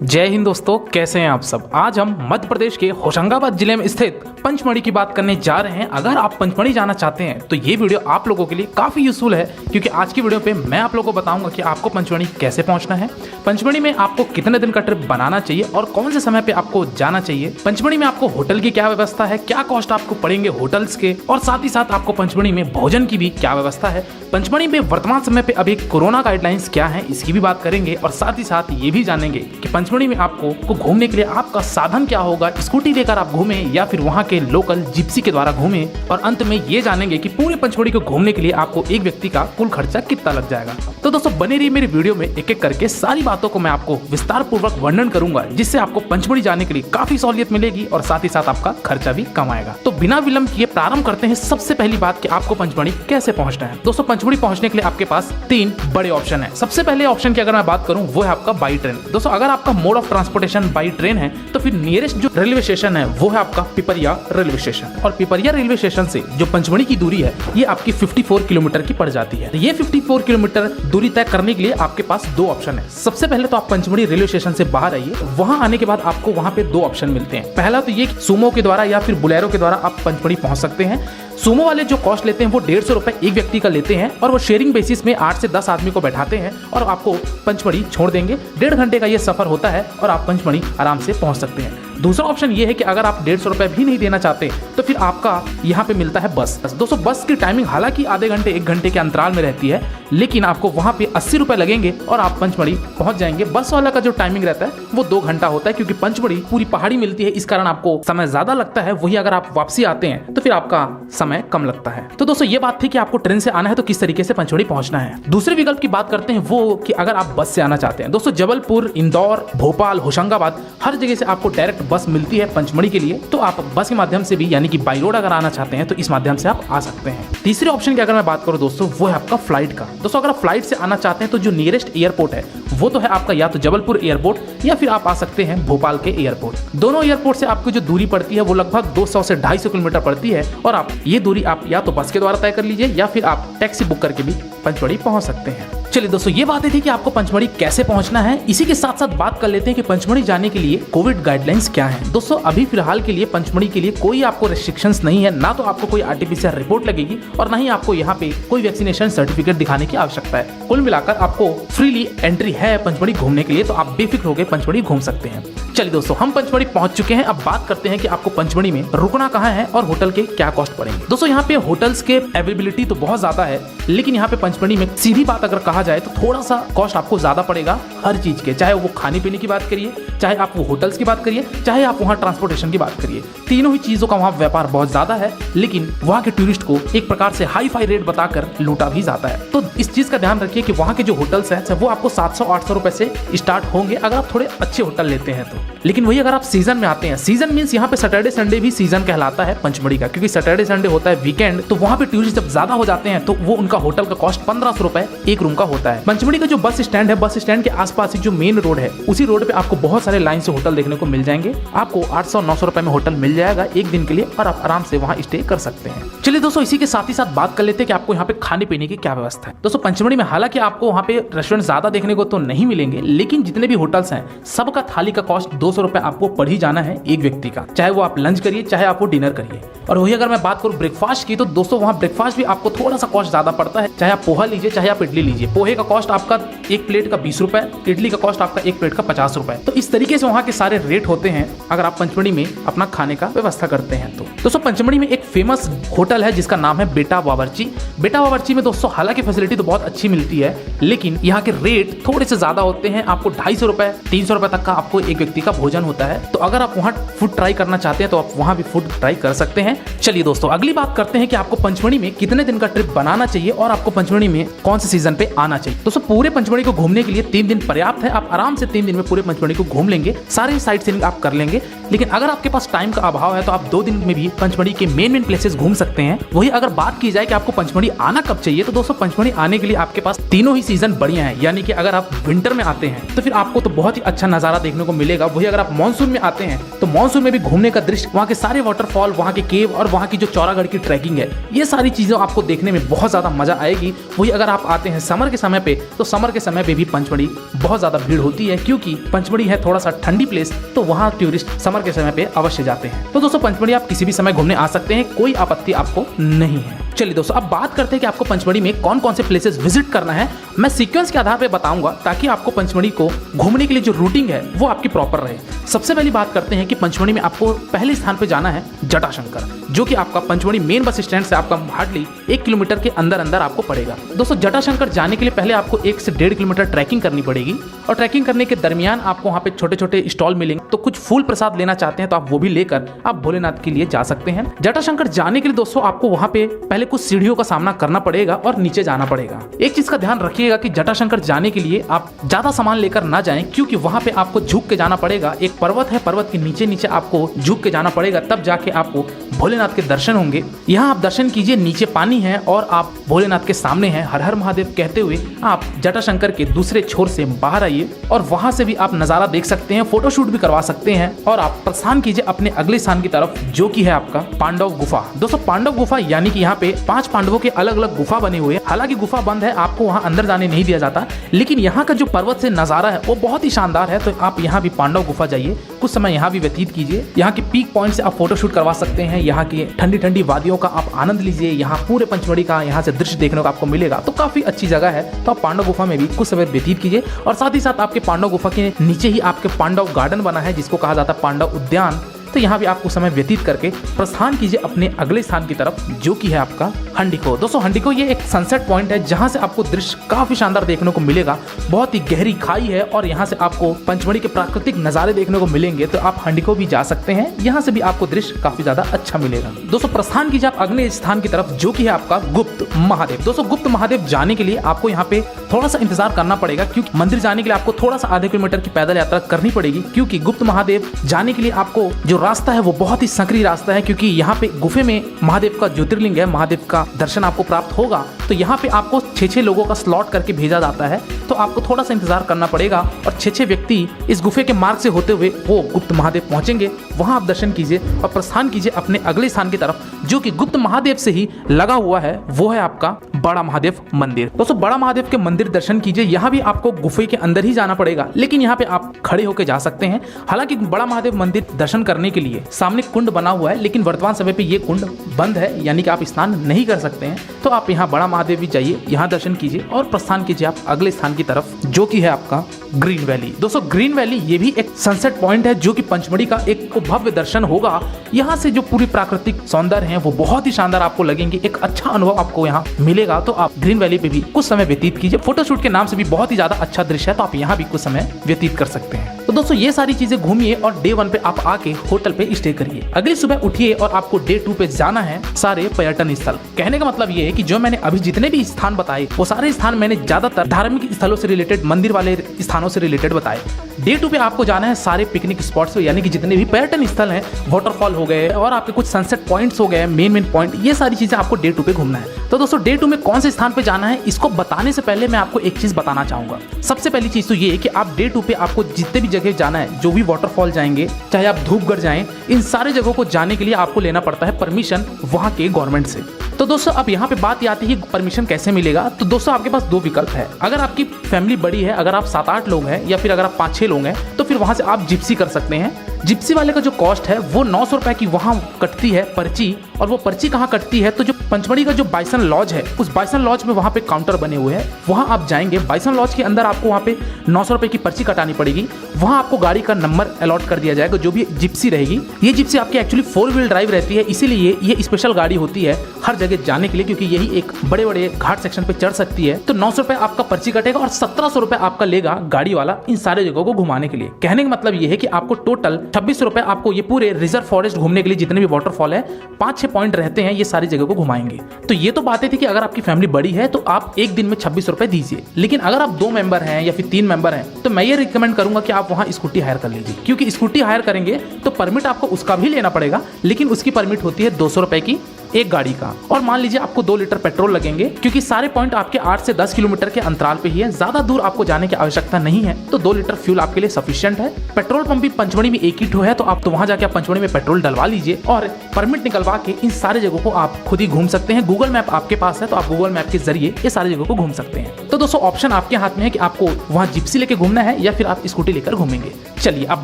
जय हिंद दोस्तों, कैसे हैं आप सब। आज हम मध्य प्रदेश के होशंगाबाद जिले में स्थित पंचमढ़ी की बात करने जा रहे हैं। अगर आप पंचमढ़ी जाना चाहते हैं तो ये वीडियो आप लोगों के लिए काफी यूजफुल है, क्योंकि आज की वीडियो पे मैं आप लोगों को बताऊंगा कि आपको पंचमढ़ी कैसे पहुंचना है, पंचमढ़ी में आपको कितने दिन का ट्रिप बनाना चाहिए और कौन से समय पे आपको जाना चाहिए, पंचमढ़ी में आपको होटल की क्या व्यवस्था है, क्या कॉस्ट आपको पड़ेंगे होटल्स के, और साथ ही साथ आपको पंचमढ़ी में भोजन की भी क्या व्यवस्था है, पंचमढ़ी में वर्तमान समय पे अभी कोरोना गाइडलाइंस क्या है इसकी भी बात करेंगे, और साथ ही साथ ये भी जानेंगे कि पंचमढ़ी में आपको घूमने के लिए आपका साधन क्या होगा, स्कूटी लेकर आप घूमे या फिर वहाँ के लोकल जिप्सी के द्वारा घूमे, और अंत में ये जानेंगे कि पूरे पंचमढ़ी को घूमने के लिए आपको एक व्यक्ति का कुल खर्चा कितना लग जाएगा। तो दोस्तों बने रहिए मेरी वीडियो में, एक एक करके सारी बातों को मैं आपको विस्तार पूर्वक वर्णन करूंगा, जिससे आपको पंचमढ़ी जाने के लिए काफी सहूलियत मिलेगी और साथ ही साथ आपका खर्चा भी कम आएगा। तो बिना विलंब किए प्रारंभ करते हैं। सबसे पहली बात कि आपको पंचमढ़ी कैसे पहुंचना है। दोस्तों पंचमढ़ी पहुंचने के लिए आपके पास 3 बड़े ऑप्शन है। सबसे पहले ऑप्शन की अगर मैं बात करूं वो है आपका बाई ट्रेन। दोस्तों अगर आपका mode of transportation by train है तो फिर नियरेस्ट जो रेलवे स्टेशन है वो है आपका पिपरिया रेलवे स्टेशन, और पिपरिया रेलवे स्टेशन से जो पंचमढ़ी की दूरी है ये आपकी 54 किलोमीटर की पड़ जाती है। ये 54 किलोमीटर दूरी तय करने के लिए आपके पास 2 ऑप्शन है। सबसे पहले तो आप पंचमढ़ी रेलवे स्टेशन से बाहर आइए, वहां आने के बाद आपको वहां पे 2 ऑप्शन मिलते हैं। पहला तो ये सुमो के द्वारा या फिर बुलेरो के द्वारा आप पंचमढ़ी पहुंच सकते हैं। सुमो वाले जो कॉस्ट लेते हैं वो 150 रुपए एक व्यक्ति का लेते हैं, और वो शेयरिंग बेसिस में 8 से 10 आदमी को बैठाते हैं और आपको पंचमढ़ी छोड़ देंगे। 1.5 घंटे का ये सफर होता है और आप पंचमढ़ी आराम से पहुंच सकते हैं। दूसरा ऑप्शन ये है कि अगर आप 150 रुपए भी नहीं देना चाहते तो फिर आपका यहाँ पे मिलता है बस। दोस्तों बस की टाइमिंग हालांकि आधे घंटे 1 घंटे के अंतराल में रहती है, लेकिन आपको वहाँ पे 80 रुपए लगेंगे और आप पंचमढ़ी पहुंच जाएंगे। बस वाला का जो टाइमिंग रहता है वो 2 घंटा होता है, क्योंकि पंचमढ़ी पूरी पहाड़ी मिलती है, इस कारण आपको समय ज्यादा लगता है। वही अगर आप वापसी आते हैं तो फिर आपका समय कम लगता है। तो दोस्तों ये बात थी कि आपको ट्रेन से आना है तो किस तरीके से पंचमढ़ी पहुंचना है। दूसरे विकल्प की बात करते हैं वो कि अगर आप बस से आना चाहते हैं। दोस्तों जबलपुर, इंदौर, भोपाल, होशंगाबाद हर जगह से आपको डायरेक्ट बस मिलती है पंचमढ़ी के लिए, तो आप बस के माध्यम से भी यानी कि बाई रोड अगर आना चाहते हैं तो इस माध्यम से आप आ सकते हैं। तीसरे ऑप्शन की अगर मैं बात करूं दोस्तों वो है आपका फ्लाइट का। दोस्तों अगर आप फ्लाइट से आना चाहते हैं तो जो नियरेस्ट एयरपोर्ट है वो तो है आपका या तो जबलपुर एयरपोर्ट या फिर आप आ सकते हैं भोपाल के एयरपोर्ट। दोनों एयरपोर्ट से आपकी जो दूरी पड़ती है वो लगभग 200 से 250 किलोमीटर पड़ती है, और आप ये दूरी आप या तो बस के द्वारा तय कर लीजिए या फिर आप टैक्सी बुक करके भी पंचमढ़ी पहुंच सकते हैं। चलिए दोस्तों ये बातें थी कि आपको पंचमढ़ी कैसे पहुंचना है। इसी के साथ साथ बात कर लेते हैं कि पंचमढ़ी जाने के लिए कोविड गाइडलाइंस क्या है। दोस्तों अभी फिलहाल के लिए पंचमढ़ी के लिए कोई आपको रेस्ट्रिक्शंस नहीं है, ना तो आपको कोई आरटीपीसीआर रिपोर्ट लगेगी और ना ही आपको यहाँ पे कोई वैक्सीनेशन सर्टिफिकेट दिखाने की आवश्यकता है। कुल मिलाकर आपको फ्रीली एंट्री है पंचमढ़ी घूमने के लिए, तो आप बेफिक्र होकर पंचमढ़ी घूम सकते हैं। चलिए दोस्तों हम पंचमढ़ी पहुंच चुके हैं। अब बात करते हैं कि आपको पंचमढ़ी में रुकना कहाँ है और होटल के क्या कॉस्ट पड़ेंगे। दोस्तों यहाँ पे होटल्स के अवेलेबिलिटी तो बहुत ज्यादा है, लेकिन यहाँ पे पंचमढ़ी में सीधी बात अगर कहा जाए तो थोड़ा सा कॉस्ट आपको ज्यादा पड़ेगा हर चीज के, चाहे वो खाने पीने की बात करिए, चाहे आप वो होटल्स की बात करिए, चाहे आप वहाँ ट्रांसपोर्टेशन की बात करिए। तीनों ही चीजों का वहाँ व्यापार बहुत ज्यादा है, लेकिन वहाँ के टूरिस्ट को एक प्रकार से हाई फाई रेट बताकर लूटा भी जाता है। तो इस चीज का ध्यान रखिए कि वहाँ के जो होटल्स हैं वो आपको 700-800 रुपए से स्टार्ट होंगे अगर आप थोड़े अच्छे होटल लेते हैं तो। लेकिन वही अगर आप सीजन में आते हैं, सीजन मींस यहाँ पे सैटरडे संडे भी सीजन कहलाता है पंचमढ़ी का, क्योंकि सैटरडे संडे होता है वीकेंड, तो वहाँ पे टूरिस्ट जब ज्यादा हो जाते हैं तो वो उनका होटल का कॉस्ट 1500 रुपए एक रूम का होता है। पंचमढ़ी का जो बस स्टैंड है, बस स्टैंड के आसपास जो मेन रोड है उसी रोड पे आपको बहुत सारे लाइन से होटल देखने को मिल जाएंगे। आपको 800-900 रुपए में होटल मिल जाएगा एक दिन के लिए, और आप आराम से वहाँ स्टे कर सकते हैं। चलिए दोस्तों इसी के साथ ही साथ बात कर लेते हैं कि आपको यहाँ पे खाने पीने की क्या व्यवस्था है। दोस्तों पंचमढ़ी में हालांकि आपको वहाँ पे रेस्टोरेंट ज्यादा देखने को तो नहीं मिलेंगे, लेकिन जितने भी होटल्स हैं सबका थाली का कॉस्ट 200 रुपए आपको पड़ ही जाना है एक व्यक्ति का, चाहे वो आप लंच करिए चाहे आप वो डिनर करिए। और वही अगर मैं बात करूँ ब्रेकफास्ट की तो दोस्तों वहाँ ब्रेकफास्ट भी आपको थोड़ा सा कॉस्ट ज्यादा पड़ता है, चाहे आप पोहा लीजिए चाहे आप इडली लीजिए। पोहे का कॉस्ट आपका एक प्लेट का 20 रुपए, इडली का कॉस्ट आपका एक प्लेट का 50 रुपए। तो इस तरीके से वहाँ के सारे रेट होते हैं अगर आप पंचमढ़ी में अपना खाने का व्यवस्था करते हैं तो। दोस्तों पंचमढ़ी में एक फेमस होटल है जिसका नाम है बेटा बावर्ची। बेटा बावर्ची में दोस्तों हालांकि फैसिलिटी तो बहुत अच्छी मिलती है, लेकिन यहाँ के रेट थोड़े से ज्यादा होते हैं। आपको 250 रुपए 300 रुपए तक का आपको एक व्यक्ति का भोजन होता है। तो अगर आप वहाँ फूड ट्राई करना चाहते हैं तो आप वहाँ भी फूड ट्राई कर सकते हैं। चलिए दोस्तों अगली बात करते हैं कि आपको पंचमढ़ी में कितने दिन का ट्रिप बनाना चाहिए और आपको पंचमढ़ी में कौन से सीजन पे आना चाहिए। दोस्तों पूरे पंचमढ़ी को घूमने के लिए 3 दिन पर्याप्त है। आप आराम से 3 दिन में पूरे पंचमढ़ी को घूम लेंगे, सारे साइट सीइंग आप कर लेंगे। लेकिन अगर आपके पास टाइम का अभाव है तो आप 2 दिन में भी पंचमढ़ी के मेन प्लेसेस घूम सकते हैं। वही अगर बात की जाए कि आपको पंचमढ़ी आना कब चाहिए, तो दोस्तों पंचमढ़ी आने के लिए आपके पास तीनों ही सीजन बढ़िया है। यानी कि अगर आप विंटर में आते हैं तो फिर आपको तो बहुत ही अच्छा नजारा देखने को मिलेगा। वही अगर आप मानसून में आते हैं तो मानसून में भी घूमने का दृश्य, वहाँ के सारे वाटरफॉल, वहाँ के केव और वहाँ की जो चौरागढ़ की ट्रैकिंग है, ये सारी चीज़ें आपको देखने में बहुत ज़्यादा मजा आएगी। वही अगर आप आते हैं समर के समय पे तो समर के समय पे भी पंचमढ़ी बहुत ज़्यादा भीड़ होती है, क्योंकि पंचमढ़ी है थोड़ा सा ठंडी प्लेस, तो वहाँ टूरिस्ट समर के समय पे अवश्य जाते हैं। तो दोस्तों पंचमढ़ी आप किसी भी समय घूमने आ सकते हैं, कोई आपत्ति आपको नहीं है। चलिए दोस्तों अब बात करते हैं कि आपको पंचमढ़ी में कौन कौन से प्लेसेस विजिट करना है। मैं सीक्वेंस के आधार पर बताऊंगा ताकि आपको पंचमढ़ी को घूमने के लिए जो रूटिंग है वो आपकी प्रॉपर रहे। सबसे पहली बात करते हैं कि पंचमढ़ी में आपको पहले स्थान पे जाना है जटाशंकर, जो कि आपका पंचमढ़ी मेन बस स्टैंड से आपका हार्डली 1 किलोमीटर के अंदर अंदर आपको पड़ेगा। दोस्तों जटाशंकर जाने के लिए पहले आपको 1 से 1.5 किलोमीटर ट्रैकिंग करनी पड़ेगी, और ट्रैकिंग करने के दरमियान आपको वहाँ पे छोटे छोटे स्टॉल मिलेंगे, तो कुछ फूल प्रसाद लेना चाहते हैं तो आप वो भी लेकर आप भोलेनाथ के लिए जा सकते हैं। जटाशंकर जाने के लिए दोस्तों आपको वहाँ पे पहले कुछ सीढ़ियों का सामना करना पड़ेगा और नीचे जाना पड़ेगा। एक चीज का ध्यान रखिएगा कि जटाशंकर जाने के लिए आप ज्यादा सामान लेकर ना जाएं, क्योंकि वहाँ पे आपको झुक के जाना पड़ेगा। एक पर्वत है, पर्वत के नीचे नीचे आपको झुक के जाना पड़ेगा, तब जाके आपको भोलेनाथ के दर्शन होंगे। यहाँ आप दर्शन कीजिए, नीचे पानी है और आप भोलेनाथ के सामने हैं। हर हर महादेव कहते हुए आप जटाशंकर के दूसरे छोर से बाहर आइए और वहां से भी आप नजारा देख सकते हैं, फोटोशूट भी करवा सकते हैं, और आप प्रस्थान कीजिए अपने अगले स्थान की तरफ, जो कि है आपका पांडव गुफा। दोस्तों पांडव गुफा यानी कि यहाँ पे 5 पांडवों के अलग अलग गुफा बने हुए हैं। हालांकि गुफा बंद है, आपको वहां अंदर जाने नहीं दिया जाता, लेकिन यहाँ का जो पर्वत से नजारा है वो बहुत ही शानदार है। तो आप यहाँ भी पांडव गुफा जाइए, कुछ समय यहाँ भी व्यतीत कीजिए। यहाँ के पीक पॉइंट से आप फोटोशूट करवा सकते हैं, यहाँ की ठंडी ठंडी वादियों का आप आनंद लीजिए। यहाँ पूरे पंचमढ़ी का यहाँ से दृश्य देखने को आपको मिलेगा, तो काफी अच्छी जगह है। तो आप पांडव गुफा में भी कुछ समय व्यतीत कीजिए, और साथ ही साथ आपके पांडव गुफा के नीचे ही आपके पांडव गार्डन बना है, जिसको कहा जाता है पांडव उद्यान। तो यहाँ भी आपको समय व्यतीत करके प्रस्थान कीजिए अपने अगले स्थान की तरफ, जो कि है आपका हंडिको। दोस्तों हंडिको ये एक सनसेट पॉइंट है, जहाँ से आपको दृश्य काफी शानदार देखने को मिलेगा। बहुत ही गहरी खाई है और यहाँ से आपको पंचमढ़ी के प्राकृतिक नजारे देखने को मिलेंगे, तो आप हंडिको भी जा सकते हैं। यहाँ से भी आपको दृश्य काफी ज्यादा अच्छा मिलेगा। दोस्तों प्रस्थान कीजिए आप अगले स्थान की तरफ, जो कि है आपका गुप्त महादेव। दोस्तों गुप्त महादेव जाने के लिए आपको यहाँ पे थोड़ा सा इंतजार करना पड़ेगा, क्योंकि मंदिर जाने के लिए आपको थोड़ा सा आधे किलोमीटर की पैदल यात्रा करनी पड़ेगी, क्योंकि गुप्त महादेव जाने के लिए आपको जो रास्ता है वो बहुत ही संकरी रास्ता है, क्योंकि यहाँ पे गुफे में महादेव का ज्योतिर्लिंग है, महादेव का दर्शन आपको प्राप्त होगा। तो यहाँ पे आपको 6-6 लोगों का स्लॉट करके भेजा जाता है, तो आपको थोड़ा सा इंतजार करना पड़ेगा, और 6-6 व्यक्ति इस गुफे के मार्ग से होते हुए वो गुप्त महादेव पहुंचेंगे। वहां आप दर्शन कीजिए और प्रस्थान कीजिए अपने अगले स्थान की तरफ, जो कि गुप्त महादेव से ही लगा हुआ है, वो है आपका बड़ा महादेव मंदिर। दोस्तों बड़ा महादेव के मंदिर दर्शन कीजिए। यहाँ भी आपको गुफे के अंदर ही जाना पड़ेगा, लेकिन यहाँ पे आप खड़े होकर जा सकते हैं। हालांकि बड़ा महादेव मंदिर दर्शन करने के लिए सामने कुंड बना हुआ है, लेकिन वर्तमान समय पे ये कुंड बंद है, यानी कि आप स्नान नहीं कर सकते हैं। तो आप यहाँ बड़ा महादेव भी जाइए, यहाँ दर्शन कीजिए और प्रस्थान कीजिए आप अगले स्थान की तरफ, जो कि है आपका ग्रीन वैली। दोस्तों ग्रीन वैली ये भी एक सनसेट पॉइंट है, जो कि पंचमढ़ी का एक भव्य दर्शन होगा। यहाँ से जो पूरी प्राकृतिक सौंदर्य है वो बहुत ही शानदार आपको लगेंगे, एक अच्छा अनुभव आपको यहाँ मिलेगा। तो आप ग्रीन वैली पे भी कुछ समय व्यतीत कीजिए। फोटोशूट के नाम से भी बहुत ही ज्यादा अच्छा दृश्य है, तो आप यहाँ भी कुछ समय व्यतीत कर सकते हैं। तो दोस्तों ये सारी चीजें घूमिए और डे 1 पे आप आके होटल पे स्टे करिए। अगली सुबह उठिए और आपको डे 2 पे जाना है सारे पर्यटन स्थल। कहने का मतलब ये है कि जो मैंने अभी जितने भी स्थान बताए वो सारे स्थान मैंने ज्यादातर धार्मिक स्थलों से रिलेटेड, मंदिर वाले स्थानों से रिलेटेड बताए। डे 2 पे आपको जाना है सारे पिकनिक स्पॉट्स पे, यानी कि जितने भी पर्यटन स्थल हैं, वाटरफॉल हो गए और आपके कुछ सनसेट पॉइंट्स हो गए, मेन पॉइंट, ये सारी चीजें आपको डे 2 पे घूमना है। तो दोस्तों डे 2 में कौन से स्थान पे जाना है, इसको बताने से पहले मैं आपको एक चीज बताना चाहूंगा। सबसे पहली चीज तो ये है कि आप डे 2 पे आपको जितने भी जगह जाना है, जो भी वाटरफॉल जाएंगे, चाहे आप धूपगढ़ जाएं, इन सारे जगहों को जाने के लिए आपको लेना पड़ता है परमिशन वहां के गवर्नमेंट से। तो दोस्तों अब यहाँ पे बात आती है परमिशन कैसे मिलेगा। तो दोस्तों आपके पास 2 विकल्प है। अगर आपकी फैमिली बड़ी है, अगर आप 7-8 लोग हैं, या फिर अगर आप 5-6 लोग हैं, तो फिर वहां से आप जिप्सी कर सकते हैं। जिप्सी वाले का जो कॉस्ट है वो 900 रुपए की वहां कटती है पर्ची। और वो पर्ची कहाँ कटती है, तो जो पंचमढ़ी का जो बाइसन लॉज है, उस बाइसन लॉज में वहां पे काउंटर बने हुए हैं, वहां आप जाएंगे। बाइसन लॉज के अंदर आपको वहां पे 900 रुपए की पर्ची कटानी पड़ेगी। वहां आपको गाड़ी का नंबर अलॉट कर दिया जाएगा, जो भी जिप्सी रहेगी। ये जिप्सी आपकी एक्चुअली 4 व्हील ड्राइव रहती है, इसीलिए ये स्पेशल गाड़ी होती है हर जगह जाने के लिए, क्योंकि यही एक बड़े बड़े घाट सेक्शन पे चढ़ सकती है। तो 900 रुपए आपका पर्ची कटेगा और 1700 रुपए आपका लेगा गाड़ी वाला इन सारे जगहों को घुमाने के लिए। कहने का मतलब ये है कि आपको टोटल 2600 रुपए आपको ये पूरे रिजर्व फॉरेस्ट घूमने के लिए, जितने भी वाटरफॉल है, 5-6 पॉइंट रहते हैं, ये सारी जगह को घुमाएंगे। तो ये तो बातें थी कि अगर आपकी फैमिली बड़ी है तो आप एक दिन में 2600 रुपए दीजिए। लेकिन अगर आप 2 मेंबर हैं या फिर 3 मेंबर हैं, तो मैं ये रिकमेंड करूंगा कि आप वहां स्कूटी हायर कर लीजिए, क्योंकि स्कूटी हायर करेंगे तो परमिट आपको उसका भी लेना पड़ेगा, लेकिन उसकी परमिट होती है 200 रुपए की, एक गाड़ी का। और मान लीजिए आपको 2 लीटर पेट्रोल लगेंगे, क्योंकि सारे पॉइंट आपके 8 से 10 किलोमीटर के अंतराल पे ही है, ज्यादा दूर आपको जाने की आवश्यकता नहीं है, तो 2 लीटर फ्यूल आपके लिए सफिशिएंट है। पेट्रोल पंप भी पंचमढ़ी में एक ही ठो है, तो आप तो वहां जाके आप पंचमढ़ी में पेट्रोल डलवा लीजिए और परमिट निकलवा के इन सारे जगहों को आप खुद ही घूम सकते हैं। गूगल मैप आपके पास है, तो आप गूगल मैप के जरिए ये सारी जगहों को घूम सकते हैं। तो दोस्तों ऑप्शन आपके हाथ में है कि आपको वहां जिप्सी लेके घूमना है या फिर आप स्कूटी लेकर घूमेंगे। चलिए अब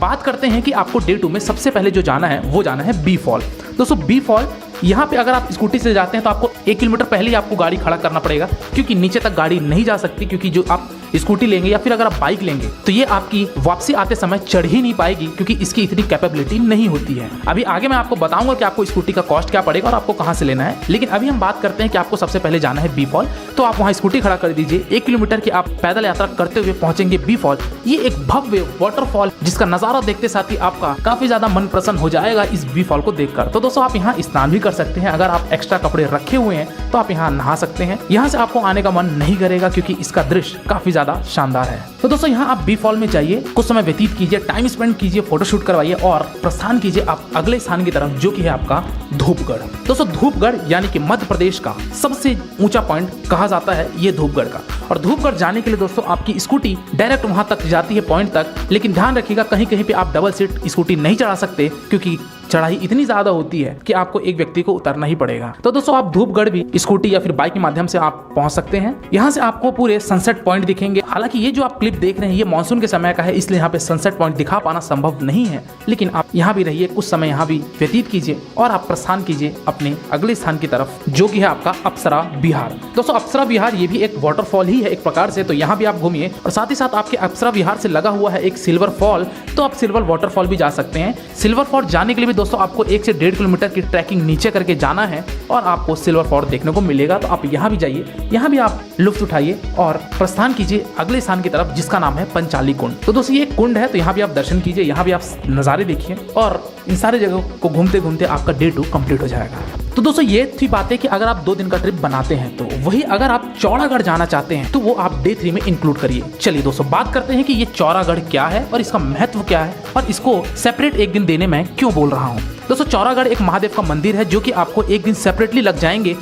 बात करते हैं कि आपको डे 2 में सबसे पहले जो जाना है वो जाना है बी फॉल। दोस्तों बी फॉल यहाँ पे अगर आप स्कूटी से जाते हैं तो आपको 1 किलोमीटर पहले ही आपको गाड़ी खड़ा करना पड़ेगा, क्योंकि नीचे तक गाड़ी नहीं जा सकती, क्योंकि जो आप स्कूटी लेंगे या फिर अगर आप बाइक लेंगे तो ये आपकी वापसी आते समय चढ़ ही नहीं पाएगी, क्योंकि इसकी इतनी कैपेबिलिटी नहीं होती है। अभी आगे मैं आपको बताऊंगा कि आपको स्कूटी का कॉस्ट क्या पड़ेगा और आपको कहां से लेना है, लेकिन अभी हम बात करते हैं कि आपको सबसे पहले जाना है बी फॉल। तो आप वहां स्कूटी खड़ा कर दीजिए, 1 किलोमीटर की आप पैदल यात्रा करते हुए पहुंचेंगे बी फॉल। ये एक भव्य वाटरफॉल जिसका नजारा देखते साथ ही आपका काफी ज्यादा मन प्रसन्न हो जाएगा इस बी फॉल को देखकर। तो दोस्तों आप यहाँ स्नान भी कर सकते हैं, अगर आप एक्स्ट्रा कपड़े रखे हुए हैं तो आप यहाँ नहा सकते हैं। यहाँ से आपको आने का मन नहीं करेगा, क्योंकि इसका दृश्य काफी ज्यादा शानदार है। तो दोस्तों यहाँ आप बी फॉल में जाइए, कुछ समय व्यतीत कीजिए, टाइम स्पेंड कीजिए, फोटोशूट करवाइए और प्रस्थान कीजिए आप अगले स्थान की तरफ, जो कि है आपका धूपगढ़। दोस्तों धूपगढ़ यानी कि मध्य प्रदेश का सबसे ऊंचा पॉइंट कहा जाता है ये धूपगढ़ का। और धूपगढ़ जाने के लिए दोस्तों आपकी स्कूटी डायरेक्ट वहां तक जाती है पॉइंट तक, लेकिन ध्यान रखिएगा कहीं कहीं पे आप डबल सीट स्कूटी नहीं चढ़ा सकते, क्योंकि चढ़ाई इतनी ज्यादा होती है कि आपको एक व्यक्ति को उतरना ही पड़ेगा। तो दोस्तों आप धूपगढ़ भी स्कूटी या फिर बाइक के माध्यम से आप पहुंच सकते हैं। यहाँ से आपको पूरे सनसेट पॉइंट दिखेंगे। हालांकि ये जो आप क्लिप देख रहे हैं ये मानसून के समय का है, इसलिए यहाँ पे सनसेट पॉइंट दिखा पाना संभव नहीं है, लेकिन आप यहाँ भी रहिए, कुछ समय यहाँ भी व्यतीत कीजिए और आप प्रस्थान कीजिए अपने अगले स्थान की तरफ, जो कि है आपका अप्सरा विहार। दोस्तों अप्सरा विहार ये भी एक वाटरफॉल ही है एक प्रकार से, तो यहाँ भी आप घूमिए और साथ ही साथ आपके अप्सरा विहार से लगा हुआ है एक सिल्वर फॉल, तो आप सिल्वर वाटरफॉल भी जा सकते हैं। सिल्वर फॉल जाने के लिए भी दोस्तों आपको 1 से 1.5 किलोमीटर की ट्रैकिंग नीचे करके जाना है और आपको सिल्वर फॉल देखने को मिलेगा। तो आप यहाँ भी जाइए, यहाँ भी आप लुत्फ उठाइए और प्रस्थान कीजिए अगले स्थान की तरफ, जिसका नाम है पंचाली कुंड। तो दोस्तों ये कुंड है, तो यहाँ भी आप दर्शन कीजिए, यहाँ भी आप नज़ारे देखिए और इन सारे जगहों को घूमते घूमते आपका डे 2 कंप्लीट हो जाएगा। तो दोस्तों ये थी बातें कि अगर आप 2 दिन का ट्रिप बनाते हैं, तो वही अगर आप चौरागढ़ जाना चाहते हैं तो वो आप डे 3 में इंक्लूड करिए। चलिए दोस्तों बात करते हैं कि ये चौरागढ़ क्या है और इसका महत्व क्या है और इसको सेपरेट एक दिन देने में क्यों बोल रहा हूँ। दोस्तों चौरागढ़ एक महादेव का मंदिर है, जो कि आपको एक दिन सेपरेटली लग जाएंगे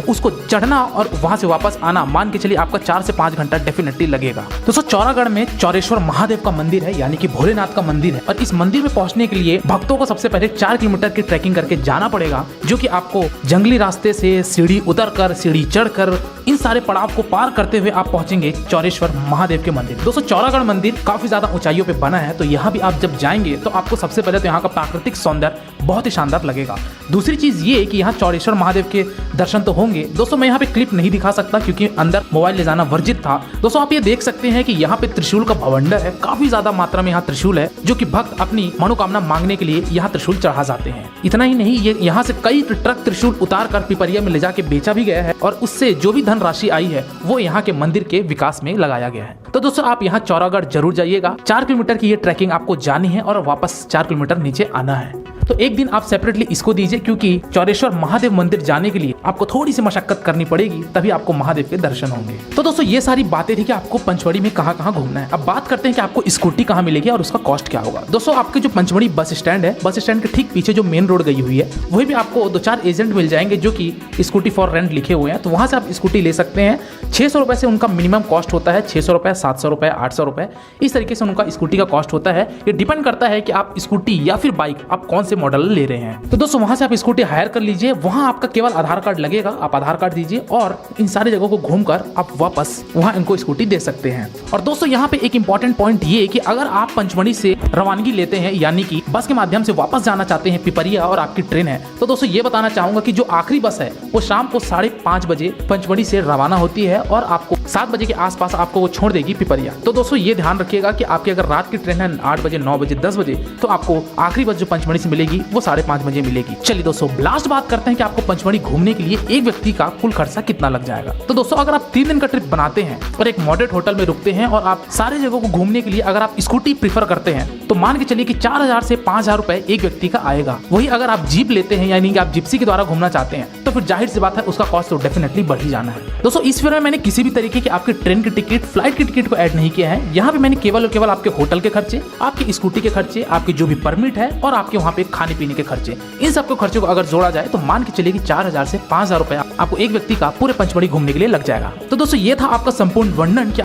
उसको चढ़ना और वहां से वापस आना, मान के चलिए आपका 4 से 5 घंटा डेफिनेटली लगेगा। दोस्तों चौरागढ़ में चौरेश्वर महादेव का मंदिर है, यानी कि भोलेनाथ का मंदिर है, और इस मंदिर में पहुंचने के लिए भक्तों को सबसे पहले 4 किलोमीटर की ट्रैकिंग करके जाना पड़ेगा, जो कि आपको जंगली रास्ते से सीढ़ी उतरकर, सीढ़ी चढ़कर, इन सारे पड़ाव को पार करते हुए आप पहुंचेंगे चौरेश्वर महादेव के मंदिर। दोस्तों चौरागढ़ मंदिर काफी ज्यादा ऊंचाइयों पे बना है, तो यहाँ भी आप जब जाएंगे तो आपको सबसे पहले तो यहाँ का प्राकृतिक सौंदर्य बहुत ही शानदार लगेगा। दूसरी चीज ये कि यहाँ चौरेश्वर महादेव के दर्शन तो होंगे। दोस्तों मैं यहाँ पे क्लिप नहीं दिखा सकता क्योंकि अंदर मोबाइल ले जाना वर्जित था। दोस्तों आप ये देख सकते हैं कि यहाँ पे त्रिशूल का भवंडर है, काफी ज्यादा मात्रा में यहाँ त्रिशूल है, जो कि भक्त अपनी मनोकामना मांगने के लिए यहाँ त्रिशूल चढ़ा जाते हैं। इतना ही नहीं, ये यहाँ से कई ट्रक त्रिशूल उतार कर पिपरिया में ले जाके बेचा भी गया है और उससे जो भी धनराशि आई है वो यहाँ के मंदिर के विकास में लगाया गया है। तो दोस्तों आप यहाँ चौरागढ़ जरूर जाइएगा। 4 किलोमीटर की ये ट्रैकिंग आपको जानी है और वापस 4 किलोमीटर नीचे आना है। तो एक दिन आप सेपरेटली इसको दीजिए, क्योंकि चौरेश्वर महादेव मंदिर जाने के लिए आपको थोड़ी सी मशक्कत करनी पड़ेगी, तभी आपको महादेव के दर्शन होंगे। तो दोस्तों ये सारी बातें थी कि आपको पंचमढ़ी में कहाँ कहाँ घूमना है। अब बात करते हैं कि आपको स्कूटी कहाँ मिलेगी और उसका कॉस्ट क्या होगा। दोस्तों आपके जो पंचमढ़ी बस स्टैंड है, बस स्टैंड के ठीक पीछे जो मेन रोड गई हुई है, वही भी आपको 2-4 एजेंट मिल जाएंगे जो कि स्कूटी फॉर रेंट लिखे हुए हैं, तो वहां से आप स्कूटी ले सकते हैं। 600 रुपए से उनका मिनिमम कॉस्ट होता है, 600 रुपए, 700 रुपए, 800 रुपए, इस तरीके से उनका स्कूटी का कॉस्ट होता है। ये डिपेंड करता है कि आप स्कूटी या फिर बाइक आप कौन से मॉडल ले रहे हैं। तो दोस्तों वहां से आप स्कूटी हायर कर लीजिए, वहां आपका केवल आधार कार्ड लगेगा, आप आधार कार्ड दीजिए और इन सारी जगहों को घूमकर आप वापस वहां इनको स्कूटी दे सकते हैं। और दोस्तों यहाँ पे एक इंपॉर्टेंट पॉइंट ये कि अगर आप पंचमढ़ी से रवानगी लेते हैं, यानी कि बस के माध्यम से वापस जाना चाहते हैं पिपरिया और आपकी ट्रेन है, तो दोस्तों ये बताना चाहूंगा कि जो आखिरी बस है वो शाम को 5:30 बजे पंचमढ़ी से रवाना होती है और आपको 7 बजे के आसपास आपको वो छोड़ देगी पिपरिया। तो दोस्तों ये ध्यान रखिएगा कि आपकी अगर रात की ट्रेन है 8 बजे, 9 बजे, 10 बजे, तो आपको आखिरी बस जो पंचमढ़ी से मिलेगी वो 5:30 बजे मिलेगी। चलिए दोस्तों लास्ट बात करते हैं कि आपको पंचमढ़ी घूमने के लिए एक व्यक्ति का कुल खर्चा कितना लग जाएगा। तो दोस्तों अगर आप 3 दिन का ट्रिप बनाते हैं और एक मॉडरेट होटल में रुकते हैं और आप सारे जगहों को घूमने के लिए अगर आप स्कूटी प्रीफर करते हैं, तो मान के चलिए कि 4000 से 5,000 रुपए एक व्यक्ति का आएगा। वही अगर आप जीप लेते हैं यानी कि आप जिप्सी के द्वारा घूमना चाहते हैं तो फिर जाहिर सी बात है उसका कॉस्ट तो डेफिनेटली बढ़ ही जाना है। दोस्तों इस वीडियो में मैंने किसी भी तरीके की आपके ट्रेन की टिकट, फ्लाइट की टिकट को ऐड नहीं किया है। यहाँ पे मैंने केवल और केवल आपके होटल के खर्चे, आपकी स्कूटी के खर्चे, आपके जो भी परमिट है और आपके वहाँ पे खाने पीने के खर्चे, इन सबके खर्चे को अगर जोड़ा जाए तो मान के चलिए कि 4,000 से 5,000 रुपए आपको एक व्यक्ति का पूरे पंचमढ़ी घूमने के लिए लग जाएगा। तो दोस्तों ये था आपका संपूर्ण वर्णन कि